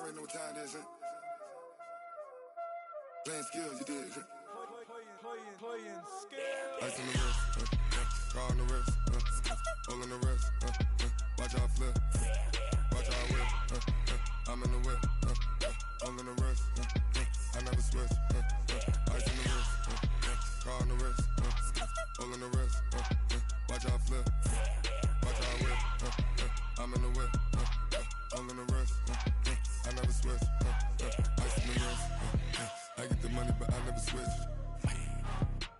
already know what time it is, huh? Playing skills, you did, huh? Playing skills. Ice on the wrist, car on the wrist, hole in the wrist, watch how I flip, watch how I whip, I'm in the whip, hole in the wrist, I never switch, ice on the wrist, car on the wrist, hole in the wrist, watch how I flip, watch how I whip, I'm in the whip, hole in the wrist, I never switch, ice on the wrist, I get the money but I never switch.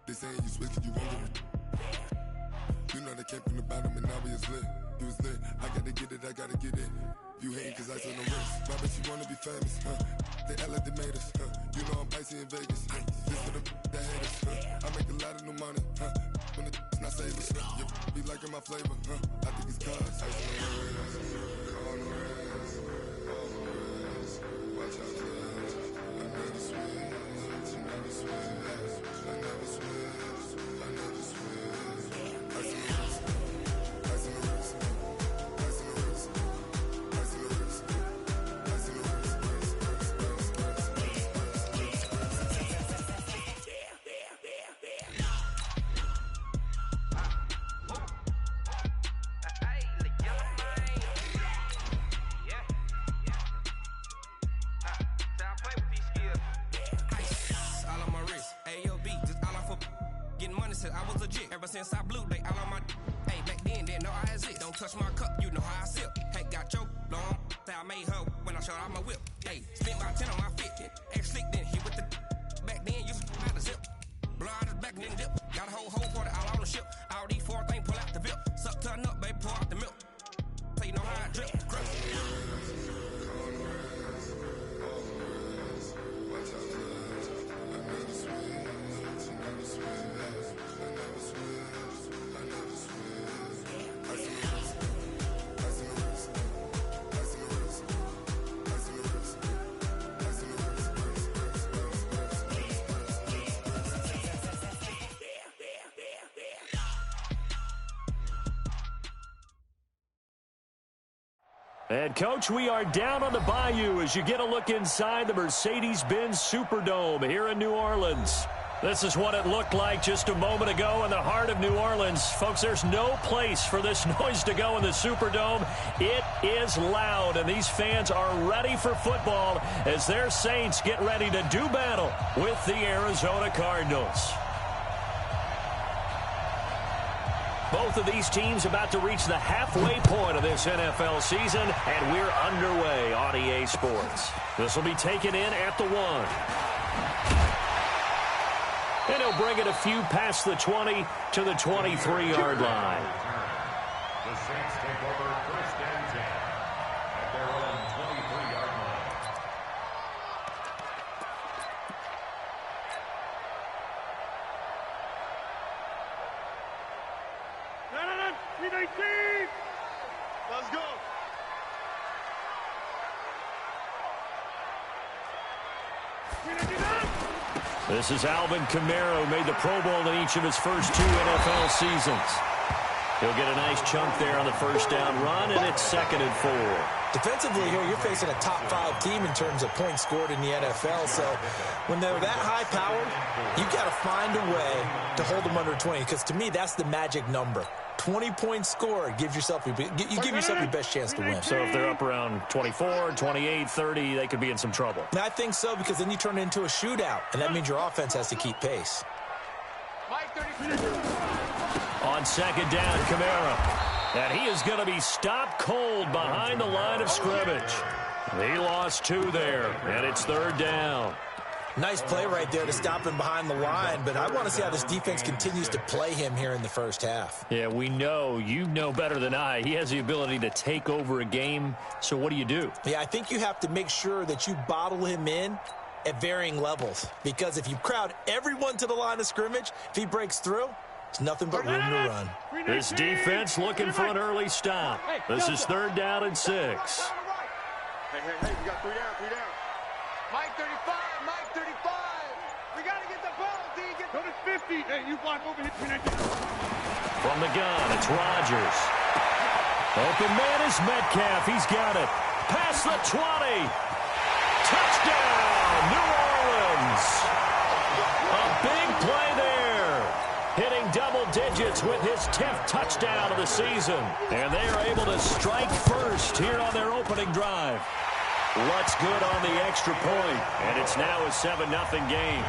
They saying you switch 'cause you won't get it. You know they came from the bottom and now we is lit. You was lit, I gotta get it, I gotta get it. You hating 'cause ice on the wrist. Why bet you wanna be famous, They act like they made us, You know I'm icy in Vegas, This for the that hate us, I make a lot of new money, When the not savers, You be liking my flavor, I think it's cause ice on the wrist, on the wrist, on the wrist. Watch out, cuz I never switch, I never switch. I never switch, I never switch. Ice in the wrist, ice in the wrist, ice in the wrist, ice in the wrist, ice in the wrist, I was legit ever since I blew they all on my hey back then didn't know I exist. Don't touch my cup, you know how I sip. Hey, got your long say I made her when I showed out my whip. Hey, spent about 10 on my fit. X slick then hit with the back then used to buy the zip. Blow out his back and then dip. Got a whole party all on the ship. All these four things pull out the VIP. Suck turn up, baby, pour out the milk. So you know how I drip. Crush. And, Coach, we are down on the Bayou as you get a look inside the Mercedes-Benz Superdome here in New Orleans. This is what it looked like just a moment ago in the heart of New Orleans. Folks, there's no place for this noise to go in the Superdome. It is loud, and these fans are ready for football as their Saints get ready to do battle with the Arizona Cardinals. Both of these teams about to reach the halfway point of this NFL season, and we're underway on EA Sports. This will be taken in at the 1. And he'll bring it a few past the 20 to the 23-yard line. The Saints take over first and 10 at their own 23-yard line. Let's go. This is Alvin Kamara, who made the Pro Bowl in each of his first 2 NFL seasons. He'll get a nice chunk there on the first down run, and it's 2nd and 4. Defensively here, you're facing a top-5 team in terms of points scored in the NFL. So when they're that high-powered, you've got to find a way to hold them under 20. Because to me, that's the magic number. 20 points scored gives yourself you give yourself your best chance to win. So if they're up around 24, 28, 30, they could be in some trouble. And I think so, because then you turn it into a shootout, and that means your offense has to keep pace. On 2nd down, Kamara. And he is going to be stopped cold behind the line of scrimmage. He lost 2 there, and it's 3rd down. Nice play right there to stop him behind the line, but I want to see how this defense continues to play him here in the first half. Yeah, we know. You know better than I. He has the ability to take over a game, so what do? Yeah, I think you have to make sure that you bottle him in at varying levels, because if you crowd everyone to the line of scrimmage, if he breaks through, it's nothing but room to run. This defense looking for an early stop. This is 3rd down and 6. Hey, we got 3 down. Mike 35, Mike 35. We got to get the ball, D. Go to 50. Hey, you block over here. From the gun, it's Rodgers. Open man is Metcalf. He's got it. Past the 20. digits with his 10th touchdown of the season. And they are able to strike first here on their opening drive. What's good on the extra point? And it's now a 7-0 game.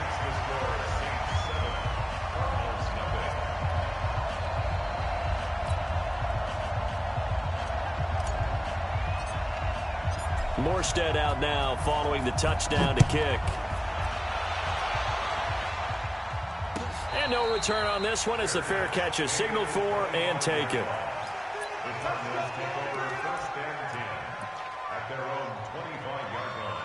Morstead out now following the touchdown to kick. And no return on this one as the fair catch is signaled for and taken. The Cardinals take over 1st and 10 at their own 25-yard line.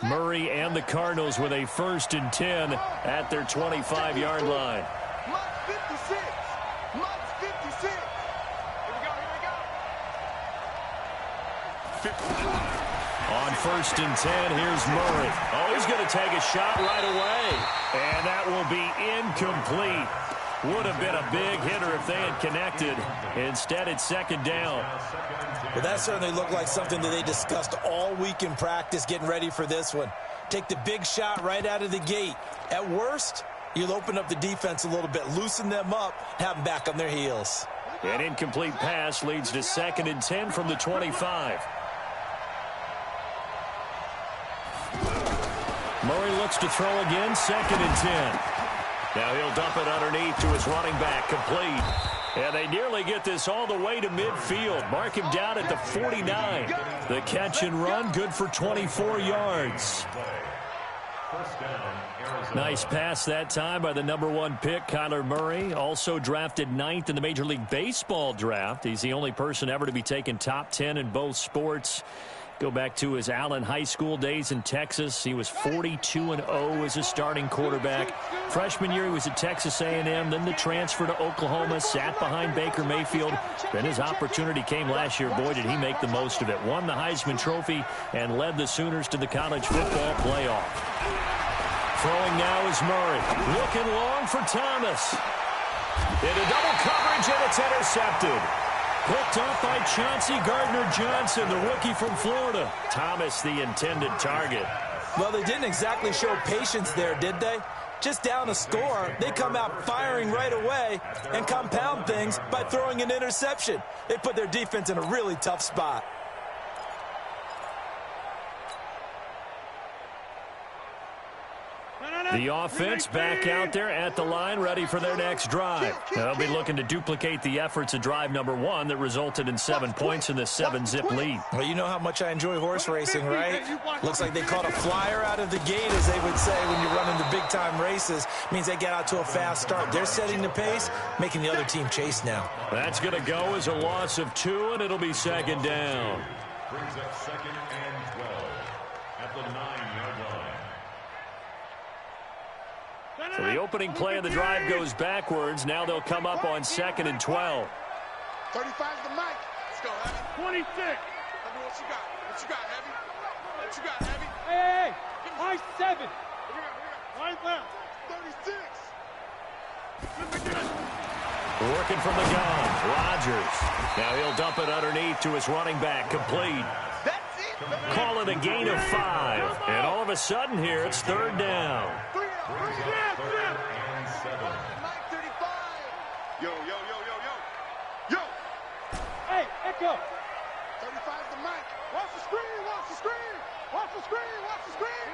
Murray and the Cardinals with a 1st and 10 at their 25-yard line. Mike 56. Mike 56. Here we go, here we go. On 1st and 10, here's Murray. Oh, he's going to take a shot right away. And that will be incomplete. Would have been a big hitter if they had connected. Instead, it's 2nd down. Well, that certainly looked like something that they discussed all week in practice getting ready for this one. Take the big shot right out of the gate. At worst, you'll open up the defense a little bit, loosen them up, have them back on their heels. An incomplete pass leads to 2nd and 10 from the 25. Murray looks to throw again, 2nd and 10. Now he'll dump it underneath to his running back, complete. And they nearly get this all the way to midfield. Mark him down at the 49. The catch and run, good for 24 yards. Nice pass that time by the #1 pick, Kyler Murray. Also drafted 9th in the Major League Baseball draft. He's the only person ever to be taken top 10 in both sports. Go back to his Allen High School days in Texas. He was 42-0 as a starting quarterback. Freshman year, he was at Texas A&M. Then the transfer to Oklahoma, sat behind Baker Mayfield. Then his opportunity came last year. Boy, did he make the most of it. Won the Heisman Trophy and led the Sooners to the college football playoff. Throwing now is Murray. Looking long for Thomas. Into double coverage, and it's intercepted. Picked off by Chauncey Gardner-Johnson, the rookie from Florida. Thomas, the intended target. Well, they didn't exactly show patience there, did they? Just down a score, they come out firing right away and compound things by throwing an interception. They put their defense in a really tough spot. The offense back out there at the line, ready for their next drive. They'll be looking to duplicate the efforts of drive #1 that resulted in 7 points in the 7-zip lead. Well, you know how much I enjoy horse racing, right? Looks like they caught a flyer out of the gate, as they would say when you're running the big-time races. Means they get out to a fast start. They're setting the pace, making the other team chase now. That's going to go as a loss of 2, and it'll be 2nd down. Brings up 2nd and 12 at the 9-yard line. So the opening play of the drive goes backwards. Now they'll come up on 2nd and 12. 35's the mic. Let's go, Heavy. 26. What you got? What you got, Heavy? What you got, Heavy? Hey, high 7. Right left. 36. Working from the gun, Rodgers. Now he'll dump it underneath to his running back, complete. That's it. Call it a gain of 5. And all of a sudden here, it's 3rd down. Brings up 3rd and 7. Mike 35. Yo. Hey, Echo. 35's the mic. Watch the screen. Watch the screen.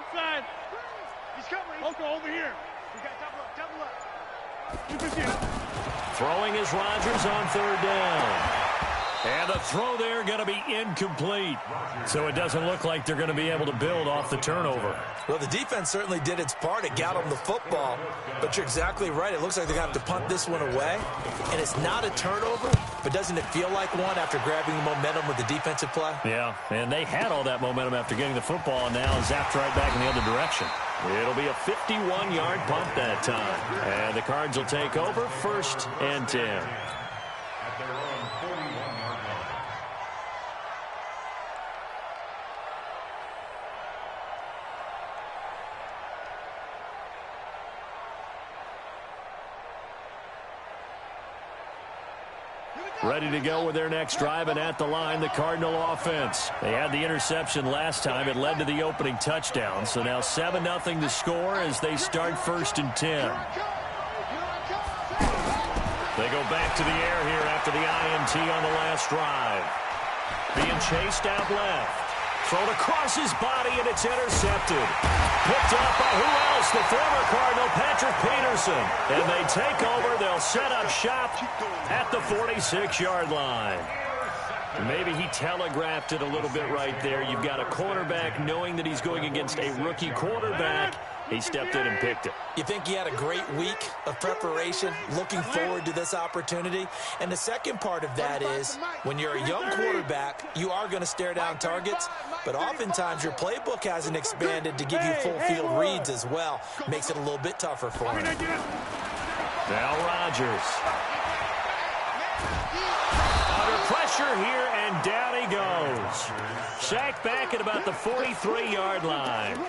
Inside. He's coming. Oko, over here. We got double up. Throwing is Rodgers on 3rd down. And the throw there going to be incomplete. So it doesn't look like they're going to be able to build off the turnover. Well, the defense certainly did its part. It got them the football. But you're exactly right. It looks like they're going to have to punt this one away. And it's not a turnover, but doesn't it feel like one after grabbing the momentum with the defensive play? Yeah, and they had all that momentum after getting the football, and now zapped right back in the other direction. It'll be a 51-yard punt that time. And the Cards will take over 1st and 10. At their own 41-yard line. ready to go with their next drive, and at the line, the Cardinal offense. They had the interception last time. It led to the opening touchdown. So now 7-0 to score as they start 1st and 10. They go back to the air here after the INT on the last drive. Being chased out left. Thrown across his body, and it's intercepted. Picked up by who else? The former Cardinal, Patrick Peterson. And they take over. They'll set up shop at the 46-yard line. Maybe he telegraphed it a little bit right there. You've got a quarterback knowing that he's going against a rookie quarterback. He stepped in and picked it. You think he had a great week of preparation, looking forward to this opportunity? And the second part of that is, when you're a young quarterback, you are going to stare down targets, but oftentimes your playbook hasn't expanded to give you full field reads as well. Makes it a little bit tougher for him. Now Rodgers. Under pressure here, and down he goes. Sacked back at about the 43-yard line.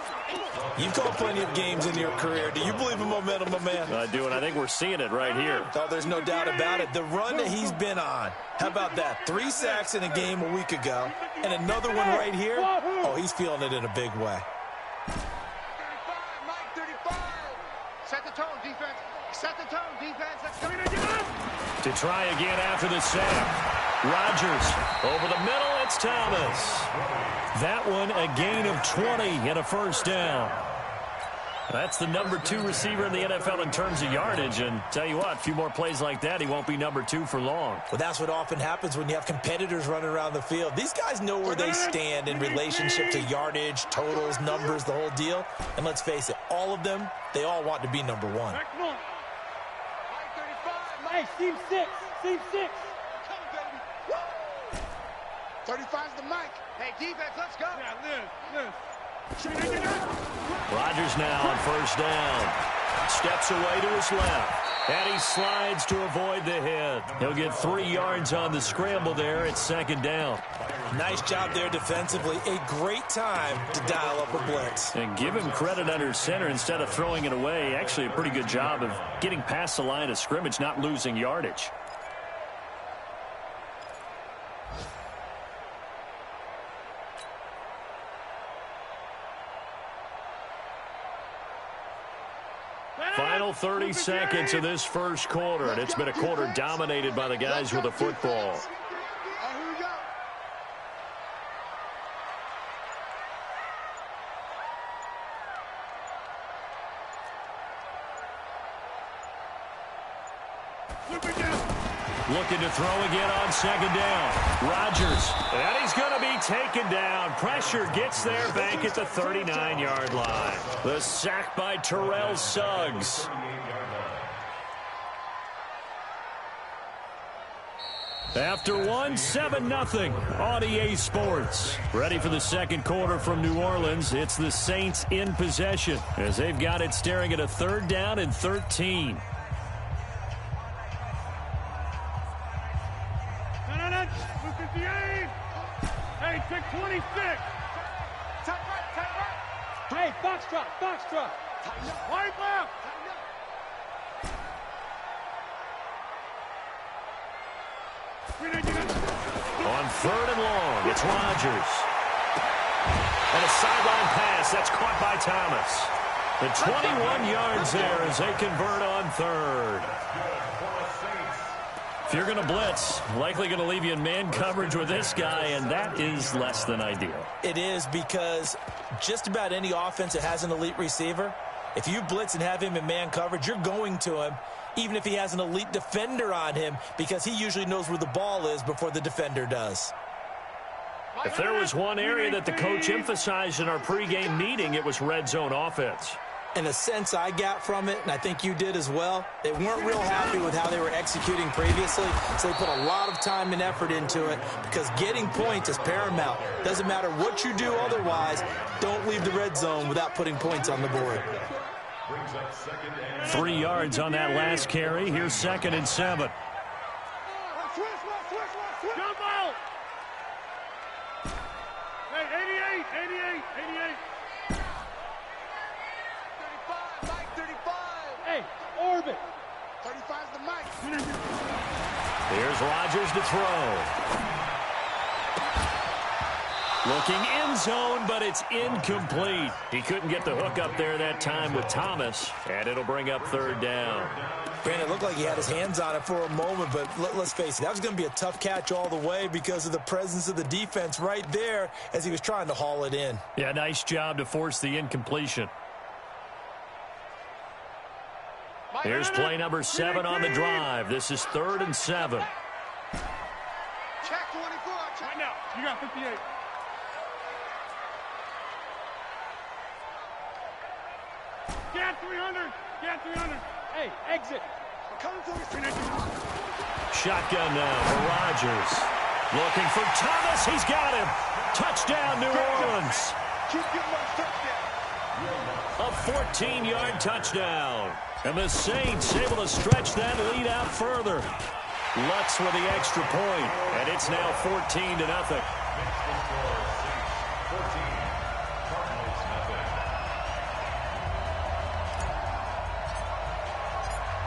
You've called plenty of games in your career. Do you believe in momentum, my man? I do, and I think we're seeing it right here. Oh, there's no doubt about it. The run that he's been on. How about that? 3 sacks in a game a week ago, and another one right here. Oh, he's feeling it in a big way. 35, Mike, 35. Set the tone, defense. Set the tone, defense. Let's go. To try again after the sack. Rodgers over the middle. It's Thomas. That one a gain of 20 and a 1st down. That's the number 2 receiver in the NFL in terms of yardage. And tell you what, a few more plays like that, he won't be number 2 for long. Well, that's what often happens when you have competitors running around the field. These guys know where they stand in relationship to yardage, totals, numbers, the whole deal. And let's face it, all of them, they all want to be number 1. Hey, team 6. Team 6. 35's the mic. Hey, defense, let's go. Rodgers now on 1st down. Steps away to his left. And he slides to avoid the hit. He'll get 3 yards on the scramble there. It's 2nd down. Nice job there defensively. A great time to dial up a blitz. And give him credit under center instead of throwing it away. Actually a pretty good job of getting past the line of scrimmage, not losing yardage. Final 30 seconds of this 1st quarter, and it's been a quarter dominated by the guys with the football. Looking to throw again on 2nd down. Rodgers, and he's going to be taken down. Pressure gets there back at the 39-yard line. The sack by Terrell Suggs. After 7-0 on EA Sports. Ready for the 2nd quarter from New Orleans. It's the Saints in possession as they've got it staring at a 3rd down and 13. Hey, pick 26. Hey, box drop. Wide left. On 3rd and long, it's Rodgers. And a sideline pass. That's caught by Thomas. The 21 yards there as they convert on 3rd. If you're going to blitz, likely going to leave you in man coverage with this guy, and that is less than ideal. It is, because just about any offense that has an elite receiver, if you blitz and have him in man coverage, you're going to him, even if he has an elite defender on him, because he usually knows where the ball is before the defender does. If there was one area that the coach emphasized in our pregame meeting, it was red zone offense. And the sense I got from it, and I think you did as well, they weren't real happy with how they were executing previously, so they put a lot of time and effort into it, because getting points is paramount. Doesn't matter what you do otherwise, don't leave the red zone without putting points on the board. 3 yards on that last carry. Here's 2nd and 7. Jump out. Hey, 88. 35, Mike, 35. Hey, orbit. 35's the mic. Here's Rodgers to throw. Looking end zone, but it's incomplete. He couldn't get the hook up there that time with Thomas, and it'll bring up third down. Brandon, it looked like he had his hands on it for a moment, but let's face it, that was going to be a tough catch all the way because of the presence of the defense right there as he was trying to haul it in. Yeah, nice job to force the incompletion. Here's play number 7 on the drive. This is 3rd and 7. Check 24. Check now. You got 58. Get 300. Get 300. Hey, exit. Coming to you. Shotgun now for Rodgers. Looking for Thomas. He's got him. Touchdown, New Orleans. Keep getting those touchdowns. A 14-yard touchdown. And the Saints able to stretch that lead out further. Lutz with the extra point, and it's now 14-0.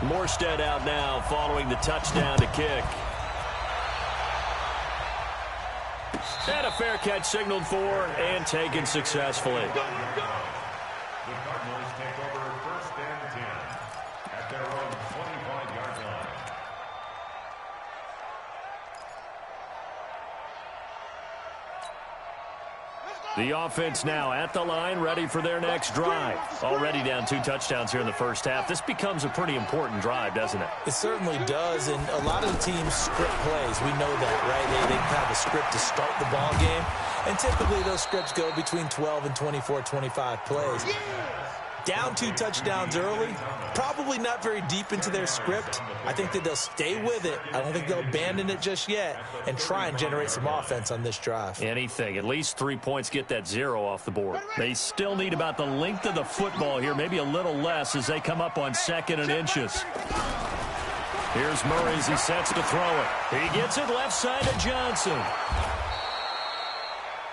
Morstead out now following the touchdown to kick. And a fair catch signaled for and taken successfully. The Cardinals take over 1st and 10 at their own 25-yard line. The offense now at the line, ready for their next drive. Already down 2 touchdowns here in the first half. This becomes a pretty important drive, doesn't it? It certainly does, and a lot of the teams script plays. We know that, right? They have a script to start the ball game, and typically those scripts go between 12 and 24, 25 plays. Down 2 touchdowns early, probably not very deep into their script. I think that they'll stay with it. I don't think they'll abandon it just yet and try and generate some offense on this drive. Anything. At least 3 points, get that 0 off the board. They still need about the length of the football here, maybe a little less as they come up on 2nd and inches. Here's Murray as he sets to throw it. He gets it left side to Johnson.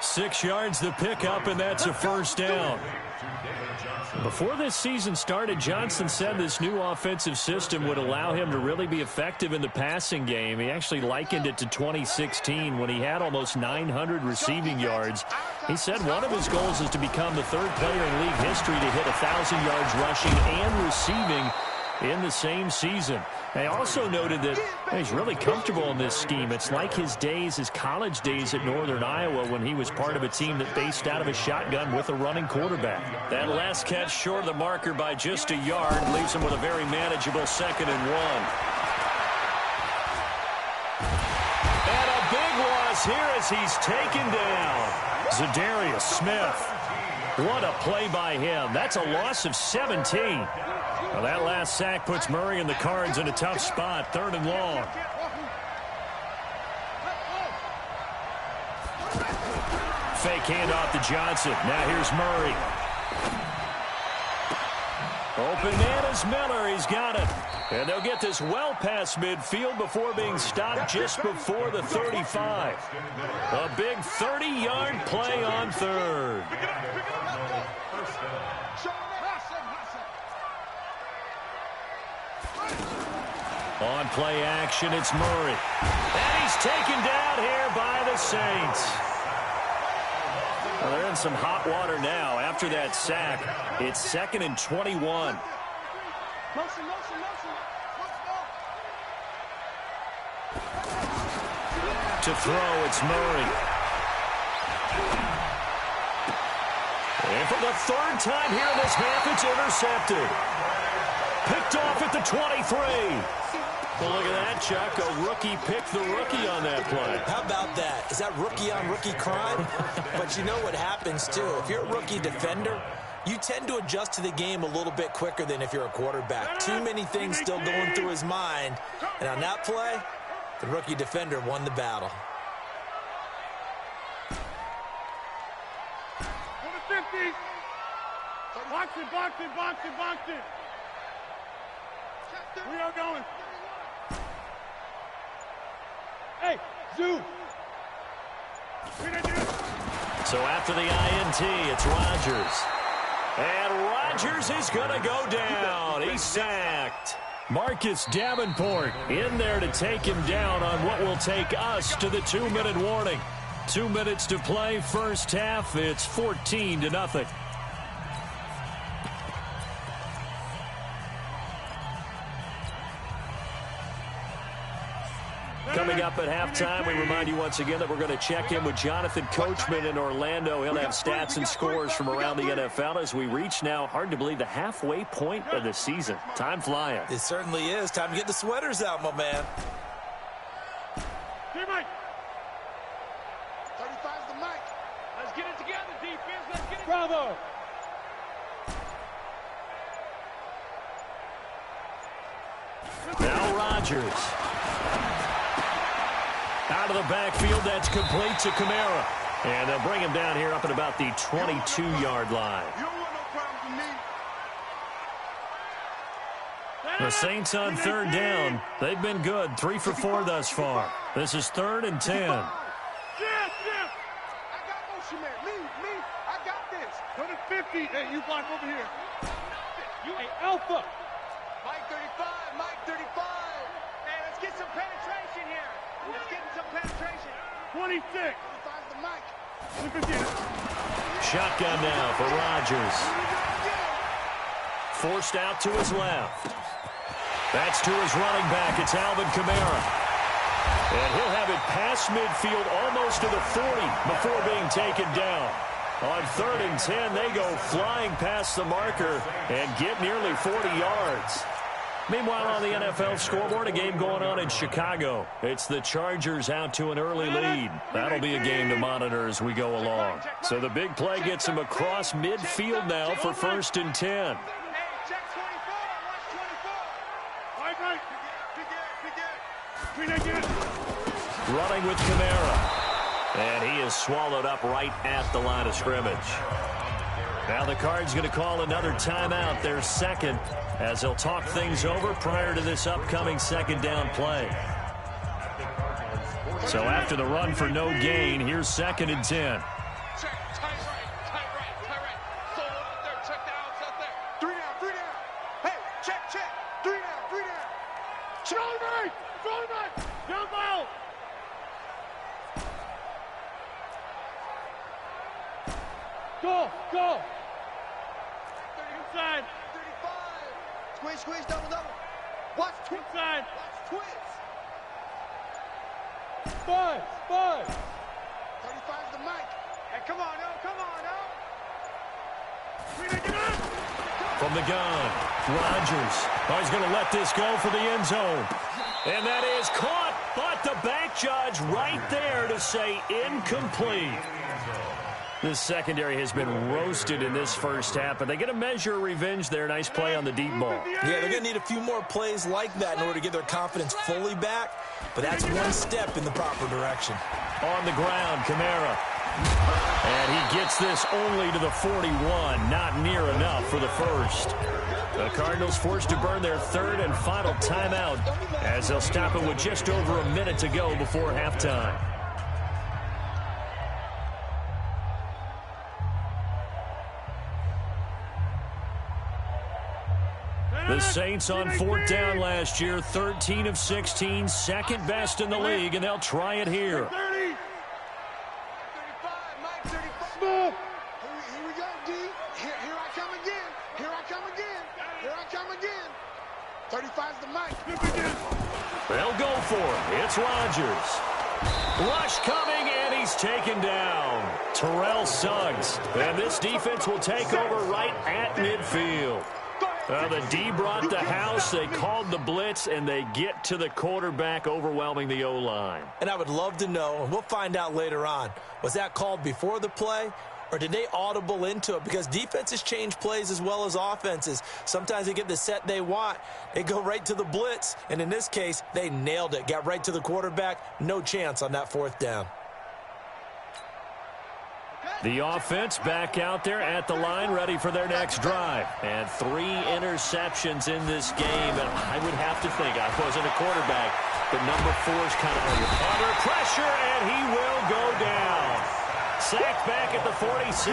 6 yards to pick up, and that's a first down. Before this season started, Johnson said this new offensive system would allow him to really be effective in the passing game. He actually likened it to 2016 when he had almost 900 receiving yards. He said one of his goals is to become the 3rd player in league history to hit 1,000 yards rushing and receiving in the same season. They also noted that he's really comfortable in this scheme. It's like his college days at Northern Iowa when he was part of a team that based out of a shotgun with a running quarterback. That last catch short of the marker by just a yard leaves him with a very manageable 2nd and 1. And a big loss here as he's taken down. Zadarius Smith. What a play by him. That's a loss of 17. Well, that last sack puts Murray and the Cards in a tough spot, 3rd and long. Fake handoff to Johnson. Now here's Murray. Open man is Miller. He's got it. And they'll get this well past midfield before being stopped just before the 35. A big 30-yard play on 3rd. On play action, it's Murray. And he's taken down here by the Saints. Well, they're in some hot water now. After that sack, it's 2nd and 21. To throw, it's Murray. And for the 3rd time here in this half, it's intercepted. Picked off at the 23. Well, look at that, Chuck. A rookie picked the rookie on that play. How about that? Is that rookie-on-rookie crime? But you know what happens, too. If you're a rookie defender, you tend to adjust to the game a little bit quicker than if you're a quarterback. Too many things still going through his mind. And on that play, the rookie defender won the battle. Box it, box it, box it, box it. We are going. Hey, Zoo. So after the INT, it's Rodgers. And Rodgers is going to go down. He's sacked. Marcus Davenport in there to take him down on what will take us to the 2-minute warning. 2 minutes to play, first half. It's 14-0. Coming up at halftime, we remind you once again that we're going to check in with Jonathan Coachman in Orlando. He'll have stats and scores from around the NFL as we reach now, hard to believe, the halfway point of the season. Time flying. It certainly is. Time to get the sweaters out, my man. Teammate. 35's the mic. Let's get it together, defense. Let's get it. Bravo. Now Rodgers. Out of the backfield, that's complete to Kamara. And they'll bring him down here up at about the 22-yard line. You don't want no problems with me. The Saints on third down. They've been good. 3 for 4 thus far. This is 3rd and 10. Yes. I got motion man. Me. I got this. Go to 50. Hey, you block over here. You a alpha. Mike 35. Hey, let's get some penetration here. Let's get some penetration. 26. 25's the mic. Look at this. Shotgun now for Rodgers. Forced out to his left. That's to his running back. It's Alvin Kamara. And he'll have it past midfield almost to the 40 before being taken down. On 3rd and 10, they go flying past the marker and get nearly 40 yards. Meanwhile, on the NFL scoreboard, a game going on in Chicago. It's the Chargers out to an early lead. That'll be a game to monitor as we go along. So the big play gets him across midfield now for 1st and 10. Hey, check 24. Watch 24. Running with Kamara. And he is swallowed up right at the line of scrimmage. Now the Cards going to call another timeout, their second, as they'll talk things over prior to this upcoming 2nd down play. So after the run for no gain, here's 2nd and 10. Check, tight right. Solo out there, check the outs out there. 3 down. Hey, check. 3 down. Shoulder! Jump out! Go! Inside. 35. Squeeze, double. Watch twins. Inside. Watch twins. Spud. 35's the mic. Hey, come on, no. From the gun, Rodgers. Oh, he's going to let this go for the end zone. And that is caught, but the back judge right there to say incomplete. This secondary has been roasted in this first half, but they get a measure of revenge there. Nice play on the deep ball. Yeah, they're going to need a few more plays like that in order to get their confidence fully back, but that's one step in the proper direction. On the ground, Kamara. And he gets this only to the 41, not near enough for the first. The Cardinals forced to burn their 3rd and final timeout as they'll stop it with just over a minute to go before halftime. The Saints on 4th down last year, 13 of 16, second best in the league, and they'll try it here. 30. 35, Mike, 35. Smooth. Here we go, D. Here I come again. 35's the mic. They'll go for it. It's Rodgers. Rush coming, and he's taken down. Terrell Suggs. And this defense will take over right at midfield. The D brought the house. They called the blitz, and they get to the quarterback, overwhelming the O-line. And I would love to know, and we'll find out later on, was that called before the play, or did they audible into it? Because defenses change plays as well as offenses. Sometimes they get the set they want. They go right to the blitz, and in this case, they nailed it. Got right to the quarterback. No chance on that 4th down. The offense back out there at the line, ready for their next drive. And 3 interceptions in this game. And I would have to think, I wasn't a quarterback, but number 4 is kind of under pressure, and he will go down. Sacked back at the 46.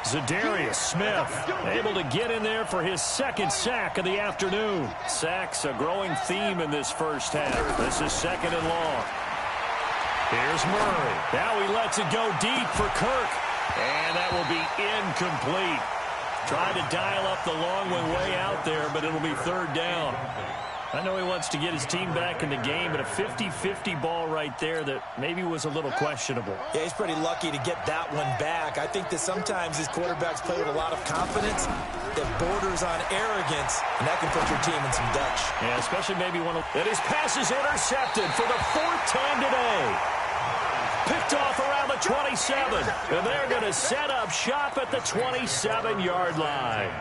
Zadarius Smith able to get in there for his second sack of the afternoon. Sacks a growing theme in this first half. This is second and long. Here's Murray. Now he lets it go deep for Kirk. And that will be incomplete. Tried to dial up the long one way out there, but it'll be third down. I know he wants to get his team back in the game, but a 50-50 ball right there that maybe was a little questionable. Yeah, he's pretty lucky to get that one back. I think that sometimes these quarterbacks play with a lot of confidence that borders on arrogance, and that can put your team in some Dutch. Yeah, especially maybe one of... And his pass is intercepted for the fourth time today. Picked off around the 27. And they're going to set up shop at the 27-yard line.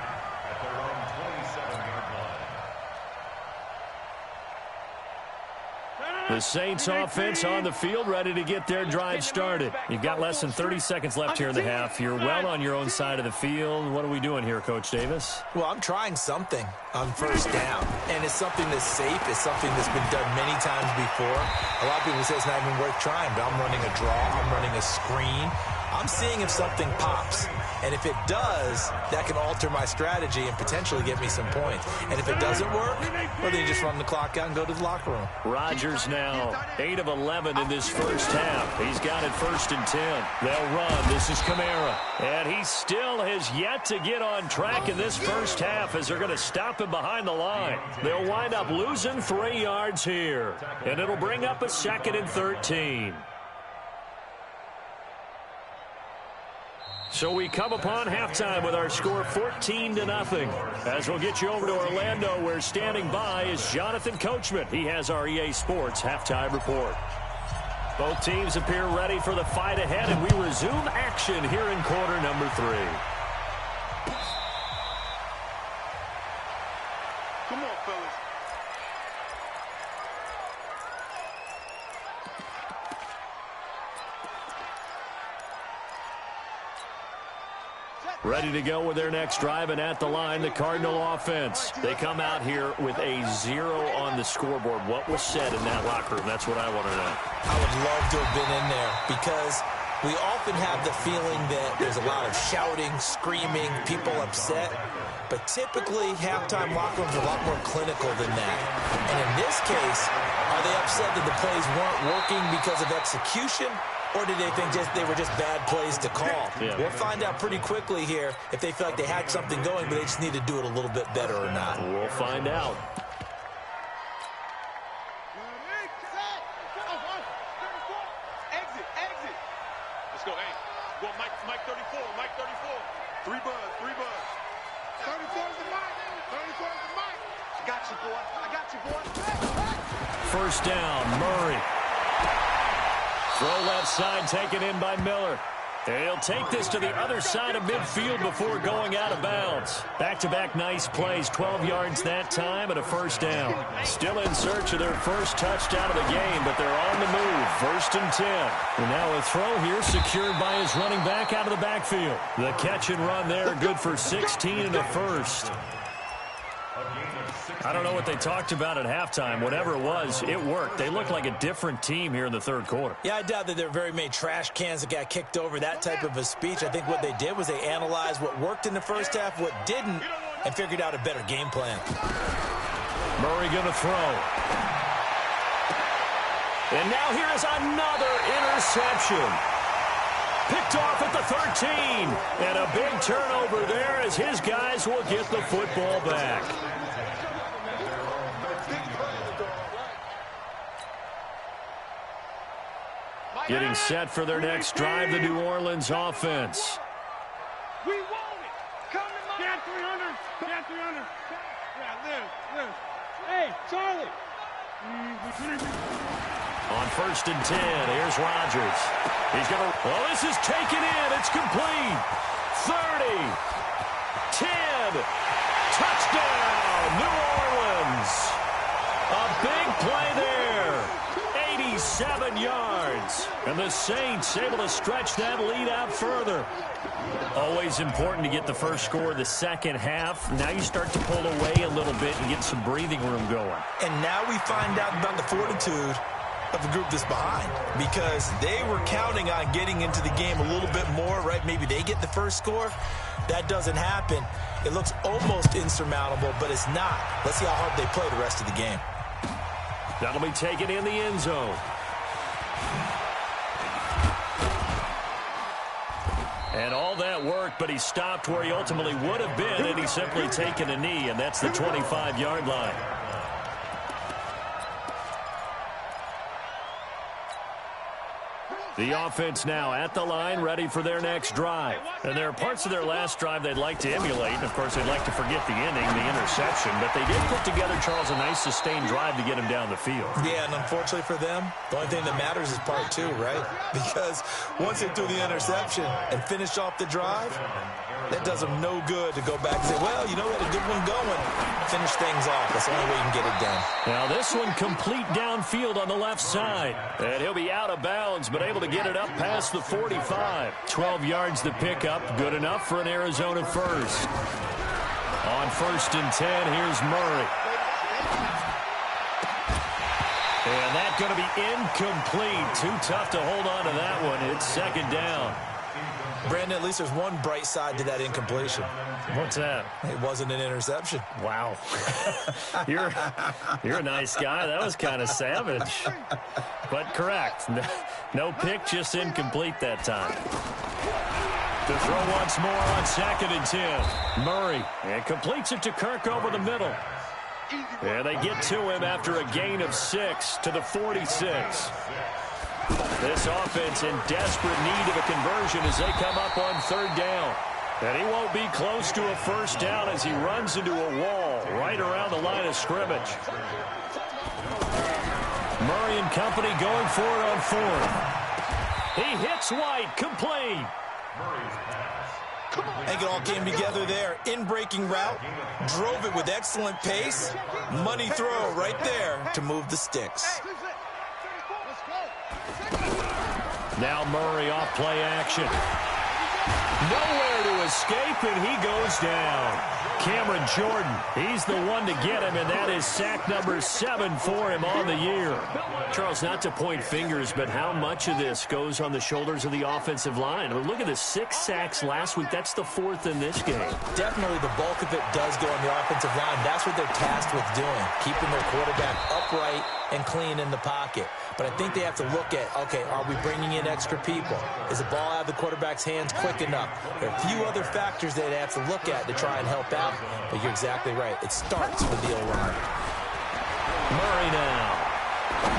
The Saints offense on the field, ready to get their drive started. You've got less than 30 seconds left here in the half. You're well on your own side of the field. What are we doing here, Coach Davis? Well, I'm trying something on first down, and it's something that's safe. It's something that's been done many times before. A lot of people say it's not even worth trying, but I'm running a draw. I'm running a screen. I'm seeing if something pops. And if it does, that can alter my strategy and potentially get me some points. And if it doesn't work, well, then you just run the clock out and go to the locker room. Rodgers now 8 of 11 in this first half. He's got it 1st and 10. They'll run. This is Kamara. And he still has yet to get on track in this first half as they're going to stop him behind the line. They'll wind up losing 3 yards here. And it'll bring up a 2nd and 13. So we come upon halftime with our score 14-0. As we'll get you over to Orlando, where standing by is Jonathan Coachman. He has our EA Sports halftime report. Both teams appear ready for the fight ahead, and we resume action here in quarter number 3. Come on, fellas. Ready to go with their next drive, and at the line, the Cardinal offense. They come out here with a 0 on the scoreboard. What was said in that locker room? That's what I want to know. I would love to have been in there because we often have the feeling that there's a lot of shouting, screaming, people upset. But typically, halftime locker rooms are a lot more clinical than that. And in this case, are they upset that the plays weren't working because of execution? Or did they think they were just bad plays to call? Yeah. We'll find out pretty quickly here if they feel like they had something going, but they just need to do it a little bit better or not. We'll find out. Exit. Let's go, hey. Go, Mike 34, Mike 34. 3 buzz. 34 is the Mike. 34 is the Mike. I got you, boy. First down, Murray. Throw left side taken in by Miller. He'll take this to the other side of midfield before going out of bounds. Back-to-back nice plays, 12 yards that time and a first down. Still in search of their first touchdown of the game, but they're on the move. 1st and 10. And now a throw here secured by his running back out of the backfield. The catch and run there, good for 16 and a first. I don't know what they talked about at halftime. Whatever it was, it worked. They looked like a different team here in the third quarter. Yeah, I doubt that there were very many trash cans that got kicked over, that type of a speech. I think what they did was they analyzed what worked in the first half, what didn't, and figured out a better game plan. Murray going to throw. And now here is another interception. Picked off at the 13. And a big turnover there as his guys will get the football back. Getting set for their next drive, the New Orleans offense. We want it. Come in, Cat 300. Cat 300. Yeah, live. Hey, Charlie. On 1st and 10, here's Rodgers. He's going to... Well, this is taken in. It's complete. 30. 10. Touchdown, New Orleans. A big play there. 87 yards. And the Saints able to stretch that lead out further. Always important to get the first score of the second half. Now you start to pull away a little bit and get some breathing room going. And now we find out about the fortitude of a group that's behind because they were counting on getting into the game a little bit more, right? Maybe they get the first score. That doesn't happen. It looks almost insurmountable, but it's not. Let's see how hard they play the rest of the game. That'll be taken in the end zone. And all that work, but he stopped where he ultimately would have been, and he's simply taken a knee, and that's the 25-yard line. The offense now at the line, ready for their next drive. And there are parts of their last drive they'd like to emulate. And, of course, they'd like to forget the ending, the interception. But they did put together, Charles, a nice sustained drive to get him down the field. Yeah, and unfortunately for them, the only thing that matters is part two, right? Because once they threw the interception and finished off the drive, that does them no good to go back and say, well, you know, we had a good one going. Finish things off. That's the only way you can get it done. Now this one complete downfield on the left side. And he'll be out of bounds, but able to get it up past the 45. 12 yards to pick up. Good enough for an Arizona first. On 1st and 10, here's Murray. And that's going to be incomplete. Too tough to hold on to that one. It's 2nd down. Brandon, at least there's one bright side to that incompletion. What's that? It wasn't an interception. Wow. You're a nice guy. That was kind of savage. But correct. No pick, just incomplete that time. To throw once more on 2nd and 10. Murray. And completes it to Kirk over the middle. And they get to him after a gain of 6 to the 46. This offense in desperate need of a conversion as they come up on 3rd down. And he won't be close to a first down as he runs into a wall right around the line of scrimmage. Murray and company going for it on 4th. He hits White, complete. I think it all came together there. In-breaking route, drove it with excellent pace. Money throw right there to move the sticks. Now Murray off play action. Nowhere to escape, and he goes down. Cameron Jordan, he's the one to get him, and that is sack number 7 for him on the year. Charles, not to point fingers, but how much of this goes on the shoulders of the offensive line? I mean, look at the 6 sacks last week. That's the 4th in this game. Definitely the bulk of it does go on the offensive line. That's what they're tasked with doing, keeping their quarterback upright and clean in the pocket. But I think they have to look at, okay, are we bringing in extra people? Is the ball out of the quarterback's hands quick enough? There are a few other factors they'd have to look at to try and help out. But you're exactly right. It starts with the O-line. Murray now.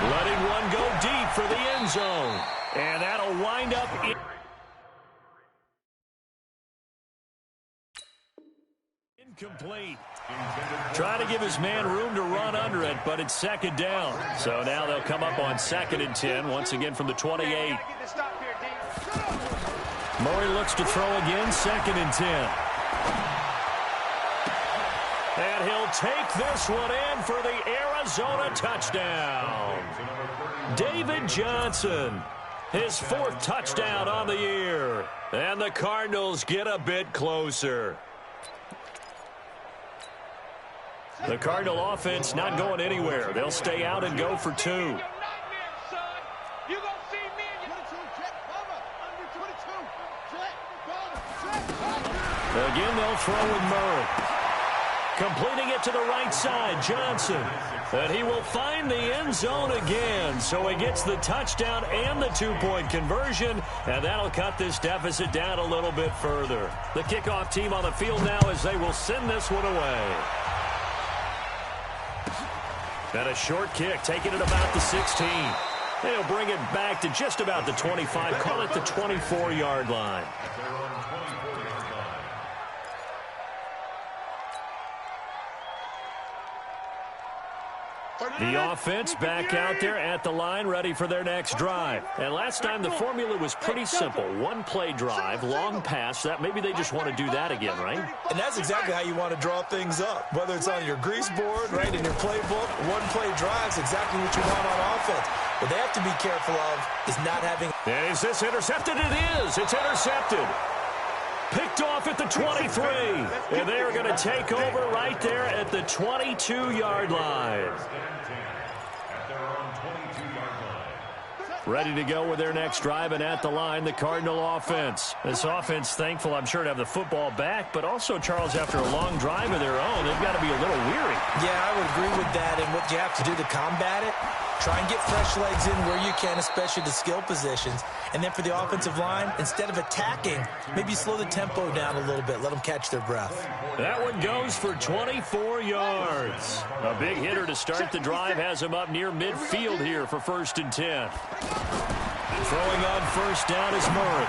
Letting one go deep for the end zone. And that'll wind up incomplete. Try to give his man room to run under it, but it's 2nd down. So now they'll come up on 2nd and 10, once again from the 28. Murray looks to throw again, 2nd and 10. And he'll take this one in for the Arizona touchdown. David Johnson, his 4th touchdown on the year. And the Cardinals get a bit closer. The Cardinal offense not going anywhere. They'll stay out and go for 2. Again, they'll throw with Murray. Completing it to the right side, Johnson. And he will find the end zone again. So he gets the touchdown and the 2-point conversion. And that'll cut this deficit down a little bit further. The kickoff team on the field now as they will send this one away. And a short kick, taking it about the 16. They'll bring it back to just about the 25. Call it the 24-yard line. The offense back out there at the line, ready for their next drive. And last time the formula was pretty simple. 1-play drive, long pass. That maybe they just want to do that again, right? And that's exactly how you want to draw things up. Whether it's on your grease board, right, in your playbook, 1-play drive is exactly what you want on offense. What they have to be careful of is not having... And is this intercepted? It is. It's intercepted. Picked off at the 23. And they are going to take over right there at the 22-yard line. ready to go with their next drive, and at the line, the Cardinal offense. This offense, thankful, I'm sure, to have the football back, but also, Charles, after a long drive of their own, they've got to be a little weary. Yeah, I would agree with that, and what you have to do to combat it, try and get fresh legs in where you can, especially the skill positions. And then for the offensive line, instead of attacking, maybe slow the tempo down a little bit. Let them catch their breath. That one goes for 24 yards. A big hitter to start the drive has him up near midfield here for 1st and 10. Throwing on first down is Murray.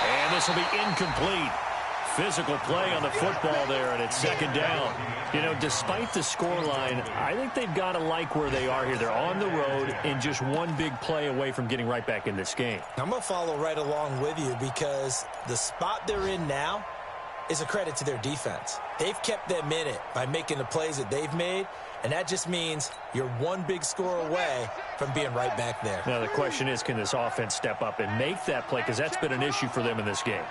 And this will be incomplete. Physical play on the football there, and it's 2nd down. You know, despite the scoreline, I think they've got to like where they are here. They're on the road and just one big play away from getting right back in this game. I'm going to follow right along with you because the spot they're in now is a credit to their defense. They've kept them in it by making the plays that they've made, and that just means you're one big score away from being right back there. Now, the question is, can this offense step up and make that play? Because that's been an issue for them in this game.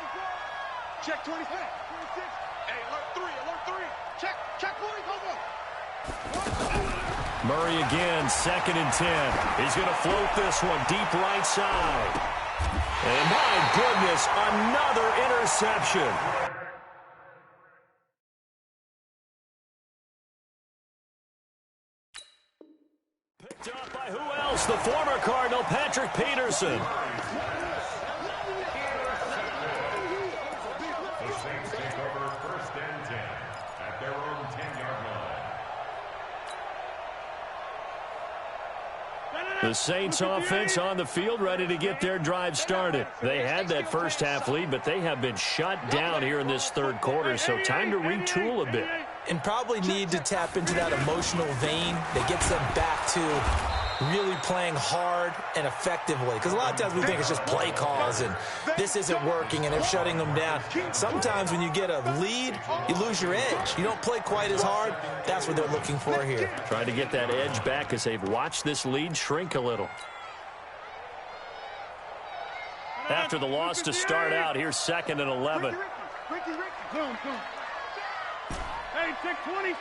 Check 26. Hey, alert 3. Check 40, Murray again, 2nd and 10. He's going to float this one deep right side. And my goodness, another interception. Picked up by who else? The former Cardinal, Patrick Peterson. The Saints offense on the field, ready to get their drive started. They had that first half lead, but they have been shut down here in this 3rd quarter, so time to retool a bit. And probably need to tap into that emotional vein that gets them back to really playing hard and effectively. Because a lot of times we think it's just play calls and this isn't working and they're shutting them down. Sometimes when you get a lead, you lose your edge. You don't play quite as hard. That's what they're looking for here. Trying to get that edge back as they've watched this lead shrink a little. After the loss to start out, here's 2nd and 11. Ricky. Zoom. Hey, check 26.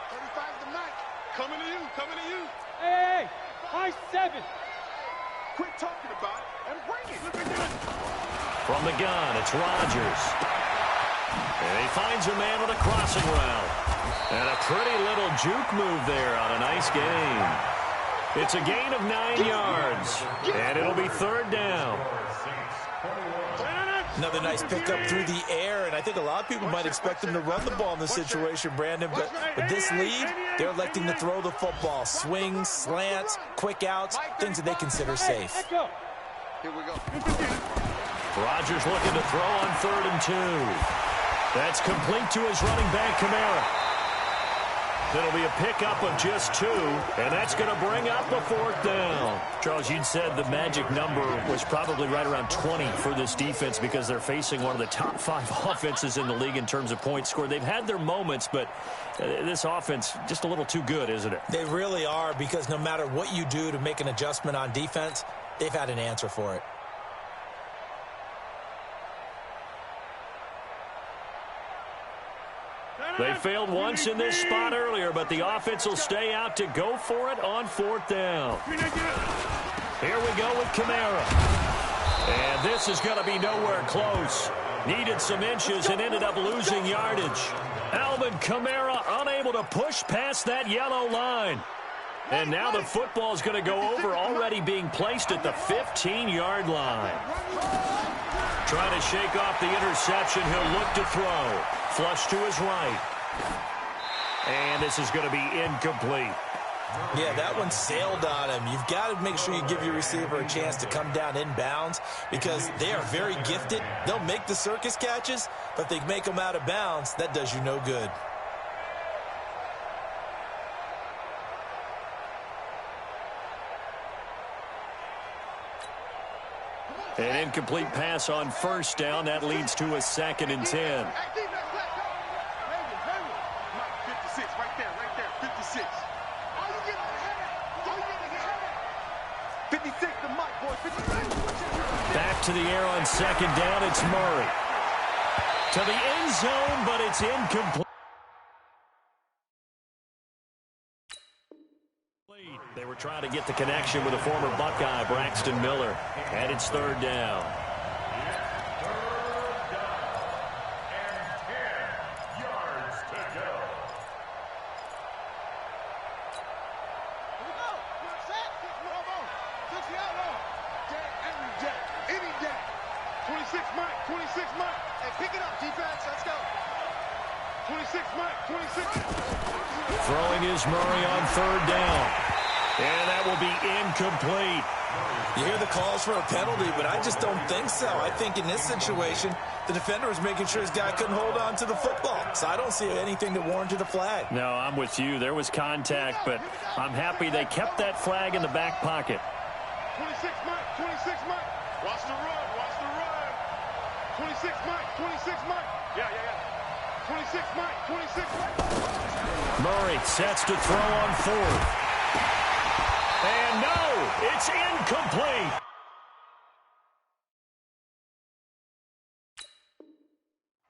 35's the night. Coming to you. Hey, high 7. Quit talking about it and bring it. Look at that. From the gun, it's Rodgers. And he finds a man on a crossing route. And a pretty little juke move there on a nice game. It's a gain of 9 yards. And it'll be 3rd down. Another nice pickup through the air, and I think a lot of people might expect them to run the ball in this situation, Brandon, but with this lead, they're electing to throw the football. Swings, slants, quick outs, things that they consider safe. Here we go. Rodgers looking to throw on 3rd and 2. That's complete to his running back, Kamara. It'll be a pickup of just 2, and that's going to bring up the 4th down. Charles, you'd said the magic number was probably right around 20 for this defense because they're facing one of the top 5 offenses in the league in terms of points scored. They've had their moments, but this offense just a little too good, isn't it? They really are, because no matter what you do to make an adjustment on defense, they've had an answer for it. They failed once in this spot earlier, but the offense will stay out to go for it on 4th down. Here we go with Kamara. And this is going to be nowhere close. Needed some inches and ended up losing yardage. Alvin Kamara unable to push past that yellow line. And now the football is going to go over, already being placed at the 15-yard line. Trying to shake off the interception. He'll look to throw. Flush to his right. And this is going to be incomplete. Yeah, that one sailed on him. You've got to make sure you give your receiver a chance to come down inbounds because they are very gifted. They'll make the circus catches, but if they make them out of bounds, that does you no good. An incomplete pass on 1st down. That leads to a 2nd and 10. 56, right there, 56. 56, the mic, boy, 56. Back to the air on 2nd down. It's Murray. To the end zone, but it's incomplete. They were trying to get the connection with a former Buckeye, Braxton Miller. And it's third down. Throwing is Murray on third down. And that will be incomplete. You hear the calls for a penalty, but I just don't think so. I think in this situation, the defender was making sure his guy couldn't hold on to the football. So I don't see anything that warranted a flag. No, I'm with you. There was contact, but I'm happy they kept that flag in the back pocket. 26 Mike, 26 Mike. Watch the run, watch the run. 26 Mike, 26 Mike. Yeah. 26 Mike, 26 Mike. Murray sets to throw on fourth. And no, it's incomplete.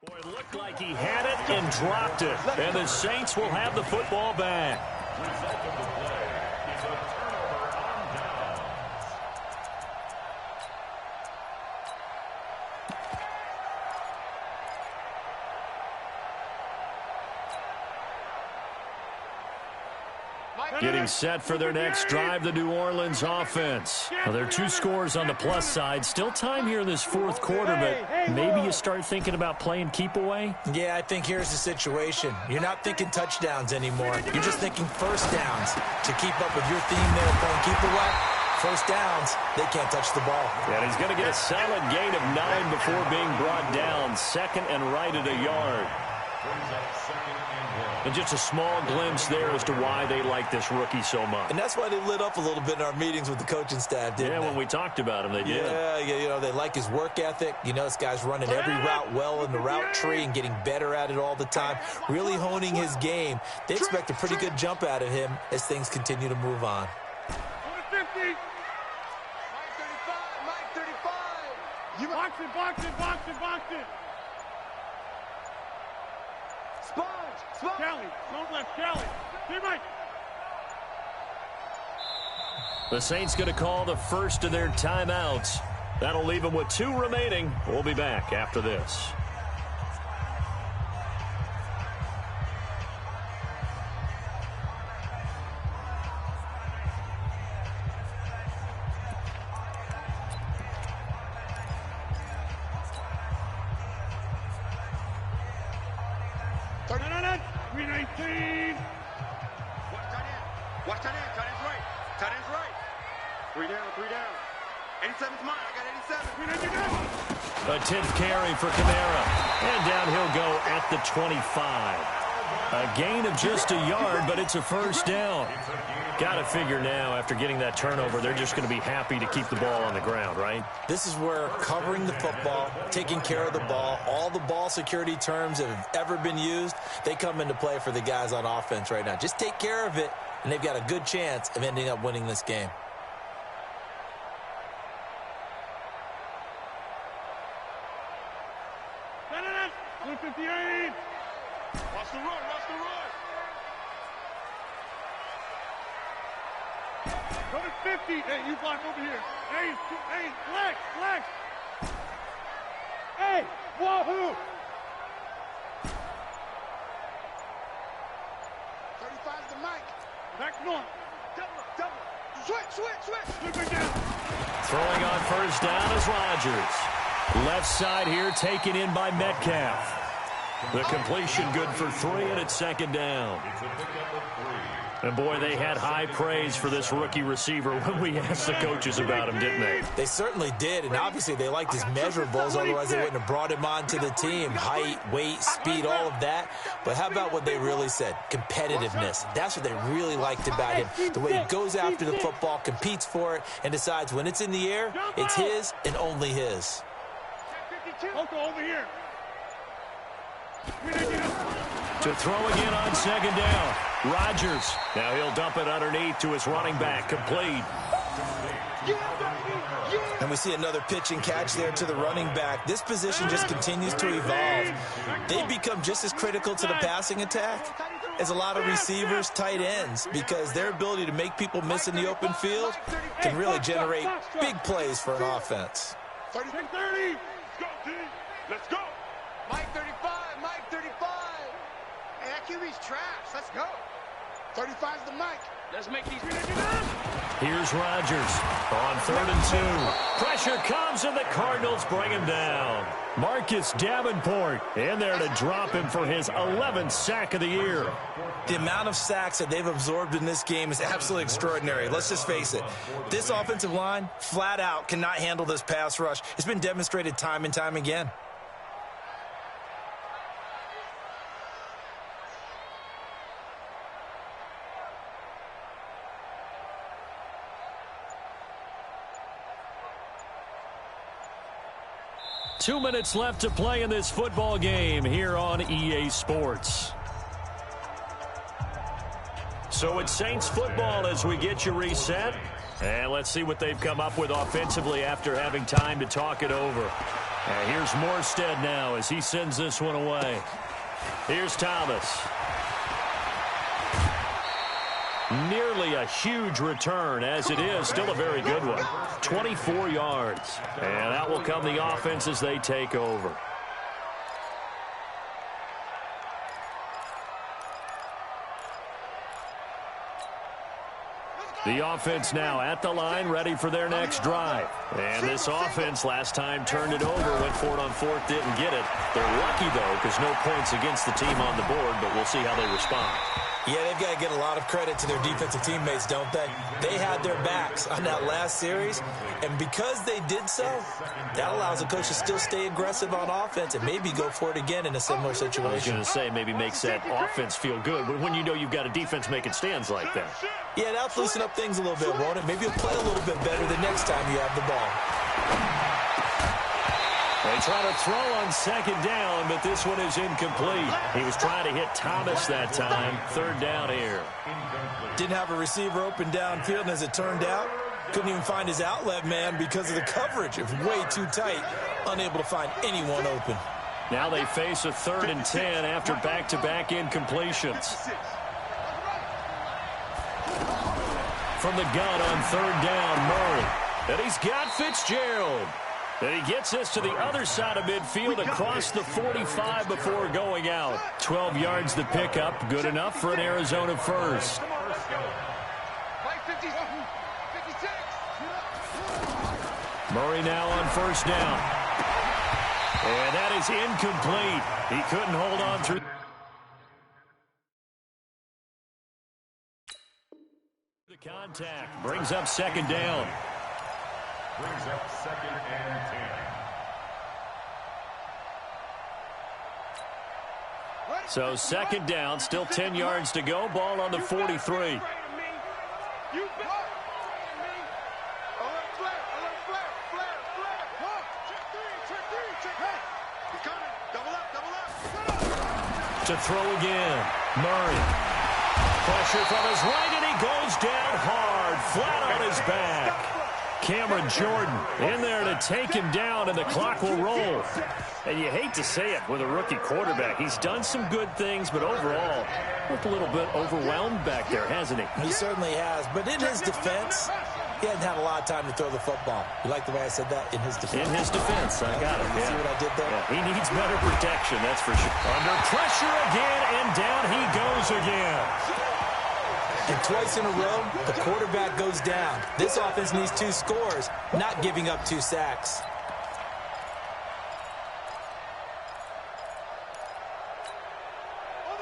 Boy, it looked like he had it and dropped it. And the Saints will have the football back. Result of the play is a turnover on downs. Getting set for their next drive, the New Orleans offense. Well, there are two scores on the plus side. Still time here in this fourth quarter, but maybe you start thinking about playing keep away? Yeah, I think here's the situation. You're not thinking touchdowns anymore. You're just thinking first downs. To keep up with your theme there, playing keep away, first downs, they can't touch the ball. And he's going to get a solid gain of 9 before being brought down. Second and right at a yard. Brings up second and 1. And just a small glimpse there as to why they like this rookie so much. And that's why they lit up a little bit in our meetings with the coaching staff, didn't they? When we talked about him, they did. Yeah, you know, they like his work ethic. You know, this guy's running every route well in the route tree and getting better at it all the time, really honing his game. They expect a pretty good jump out of him as things continue to move on. 50. Mike 35, Mike 35. You box it, box it, box it, box it. Sponge. Kelly, don't let Kelly. See Mike. The Saints going to call the first of their timeouts. That'll leave them with 2 remaining. We'll be back after this. Watch tight end. Tight end's right. Tight end's right. 3 down, 3 down. 87's mine. I got 87. A 10th carry for Kamara. And down he'll go at the 25. A gain of just a yard, but it's a first down. Got to figure now, after getting that turnover, they're just going to be happy to keep the ball on the ground, right? This is where covering the football, taking care of the ball, all the ball security terms that have ever been used, they come into play for the guys on offense right now. Just take care of it, and they've got a good chance of ending up winning this game. Watch the run, watch the run. Go to 50. Hey, you block over here. Hey, flex. Hey, wahoo. 35's the mic. Back north. Double. Switch. Slipping down. Throwing on first down is Rodgers. Left side here taken in by Metcalf. The completion good for 3, and it's second down. It's a pickup of 3. And boy, they had high praise for this rookie receiver when we asked the coaches about him, didn't they? They certainly did, and obviously they liked his measurables, otherwise they wouldn't have brought him onto the team. Height, weight, speed, all of that. But how about what they really said? Competitiveness. That's what they really liked about him. The way he goes after the football, competes for it, and decides when it's in the air, it's his and only his. Over here. To throw again on second down. Rodgers. Now he'll dump it underneath to his running back. Complete. And we see another pitch and catch there to the running back. This position just continues to evolve. They become just as critical to the passing attack is a lot of receivers, tight ends, because their ability to make people miss in the open field can really generate big plays for an offense. 30. Let's go, team. Let's go. Mike 35. Mike 35. Hey, that QB's trash. Let's go. 35's the Mike. Let's make these. Here's Rodgers on 3rd and 2. Pressure comes, and the Cardinals bring him down. Marcus Davenport in there to drop him for his 11th sack of the year. The amount of sacks that they've absorbed in this game is absolutely extraordinary. Let's just face it. This offensive line, flat out, cannot handle this pass rush. It's been demonstrated time and time again. Two minutes left to play in this football game here on EA Sports. So it's Saints football as we get you reset. And let's see what they've come up with offensively after having time to talk it over. And here's Morstead now as he sends this one away. Here's Thomas. Nearly a huge return, as it is still a very good one. 24 yards. And that will come the offense as they take over. The offense now at the line, ready for their next drive. And this offense last time turned it over, went for it on 4th, didn't get it. They're lucky, though, because no points against the team on the board, but we'll see how they respond. Yeah, they've got to get a lot of credit to their defensive teammates, don't they? They had their backs on that last series, and because they did so, that allows the coach to still stay aggressive on offense and maybe go for it again in a similar situation. I was going to say, maybe makes that offense feel good when you know you've got a defense making stands like that. Yeah, that'll loosen up things a little bit, won't it? Maybe you'll play a little bit better the next time you have the ball. They try to throw on 2nd down, but this one is incomplete. He was trying to hit Thomas that time. 3rd down here. Didn't have a receiver open downfield, and as it turned out, couldn't even find his outlet man because of the coverage. It was way too tight, unable to find anyone open. Now they face a 3rd and 10 after back-to-back incompletions. From the gun on 3rd down, Murray. And he's got Fitzgerald. And he gets this to the other side of midfield across the 45 before going out. 12 yards to pick up. Good enough for an Arizona first. Murray now on 1st down. And that is incomplete. He couldn't hold on through. The contact brings up 2nd down. Brings up 2nd and 10. So 2nd down, still 10 yards to go. Ball on the 43. To throw again. Murray. Pressure from his right, and he goes down hard, flat on his back. Cameron Jordan in there to take him down, and the clock will roll. And you hate to say it with a rookie quarterback. He's done some good things, but overall, looked a little bit overwhelmed back there, hasn't he? He certainly has, but in his defense, he hasn't had a lot of time to throw the football. You like the way I said that? In his defense. In his defense, I got it. You see what I did there? Yeah, he needs better protection, that's for sure. Under pressure again, and down he goes again. And twice in a row, the quarterback goes down. This offense needs 2 scores, not giving up 2 sacks.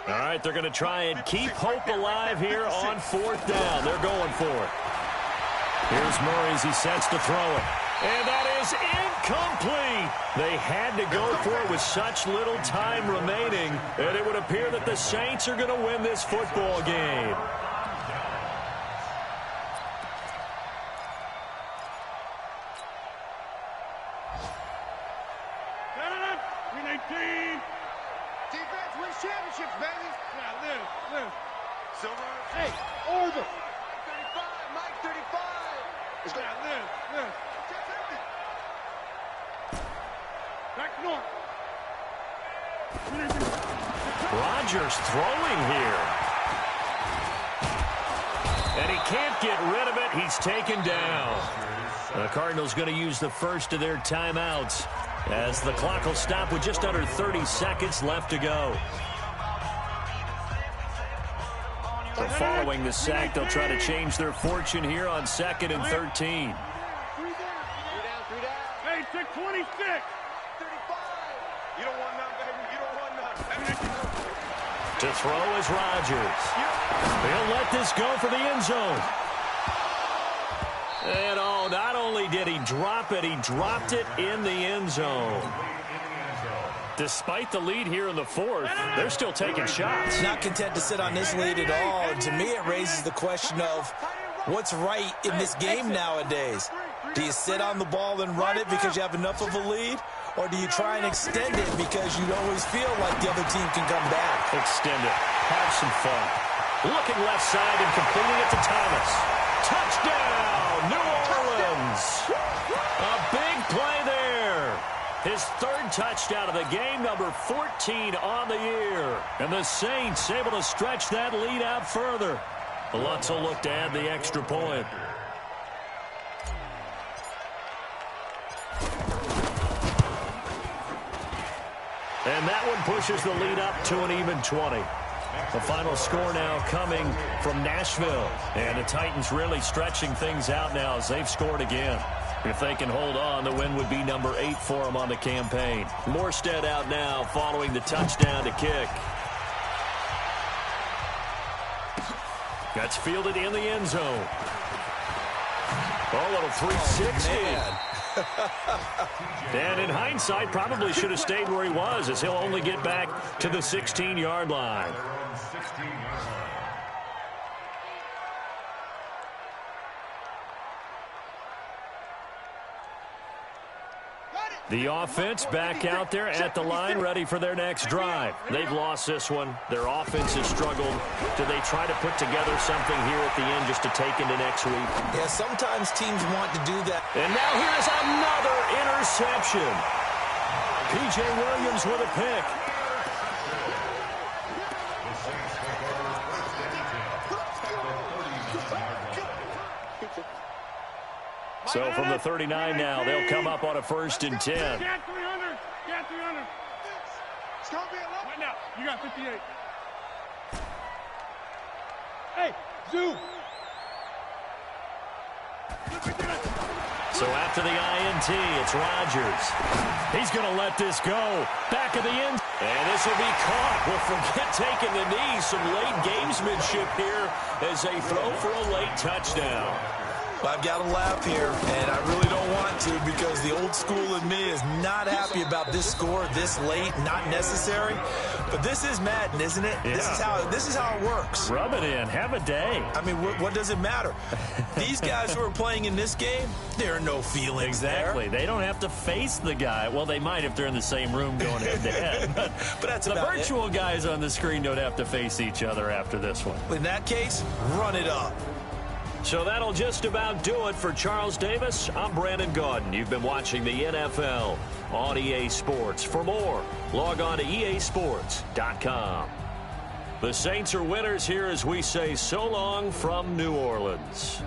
All right, they're going to try and keep hope alive here on 4th down. They're going for it. Here's Murray as he sets to throw it. And that is incomplete. They had to go for it with such little time remaining, and it would appear that the Saints are going to win this football game. Defense wins championships, baby. Yeah, live. Silver. Hey, over. 35, Mike 35. Let's go. Yeah, live. Back north. Rodgers throwing here. can't get rid of it. He's taken down. The Cardinals going to use the first of their timeouts as the clock will stop with just under 30 seconds left to go. So following the sack, they'll try to change their fortune here on 2nd and 13. Hey, 626. 35. You don't want none, baby. You don't want none. To throw is Rodgers. He'll let this go for the end zone. And oh, not only did he drop it, he dropped it in the end zone. Despite the lead here in the fourth, they're still taking shots. Not content to sit on this lead at all. And to me, it raises the question of what's right in this game nowadays. Do you sit on the ball and run it because you have enough of a lead? Or do you try and extend it because you always feel like the other team can come back? Extend it. Have some fun. Looking left side and completing it to Thomas. Touchdown, New Orleans. A big play there. His third touchdown of the game, number 14 on the year. And the Saints able to stretch that lead out further. Lutz will look to add the extra point. And that one pushes the lead up to an even 20. The final score now coming from Nashville. And the Titans really stretching things out now as they've scored again. If they can hold on, the win would be number 8 for them on the campaign. Morstead out now following the touchdown to kick. That's fielded in the end zone. Oh, little 360. And in hindsight, probably should have stayed where he was, as he'll only get back to the 16-yard line. The offense back out there at the line, ready for their next drive. They've lost this one. Their offense has struggled. Do they try to put together something here at the end just to take into next week? Yeah, sometimes teams want to do that. And now here's another interception. P.J. Williams with a pick. So from the 39 now, they'll come up on a 1st and 10. Get 300. Get 300. It's going to be a lot. Right now. You got 58. Hey, zoom. So after the INT, it's Rodgers. He's going to let this go. Back of the end. And this will be caught. Well, forget taking the knee. Some late gamesmanship here as they throw for a late touchdown. I've got to laugh here, and I really don't want to because the old school in me is not happy about this score this late, not necessary. But this is Madden, isn't it? Yeah. This is how it works. Rub it in. Have a day. I mean, what does it matter? These guys who are playing in this game, there are no feelings exactly. there. They don't have to face the guy. Well, they might if they're in the same room going head-to-head. But that's the virtual guys on the screen don't have to face each other after this one. In that case, run it up. So that'll just about do it for Charles Davis. I'm Brandon Gaudin. You've been watching the NFL on EA Sports. For more, log on to easports.com. The Saints are winners here as we say so long from New Orleans.